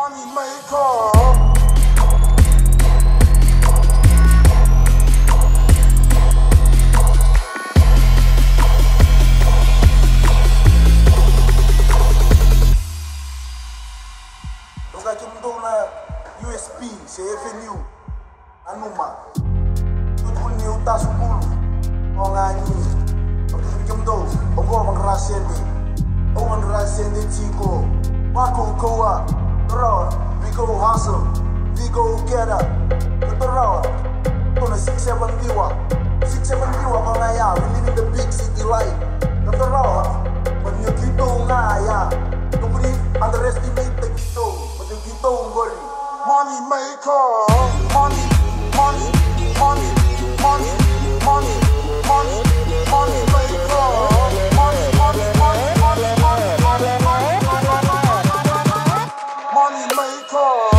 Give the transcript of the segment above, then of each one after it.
Money maker. Toka kimdona USP sa FNU anuma tutul ni uta sukulu ongani toka kimdo ongo mangrasende chico wako koa ro we go hustle we go get up ro tona 6-7 diwa mga ya we live in the big city life ro when you keep on ya nobody underestimate the gito but you keep on worry money maker money money money money money money money maker money money money money money money maker.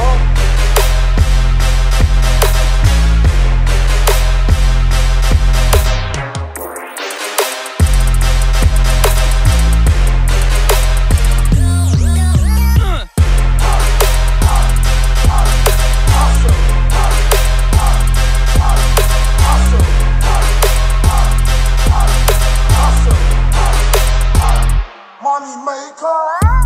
Money maker.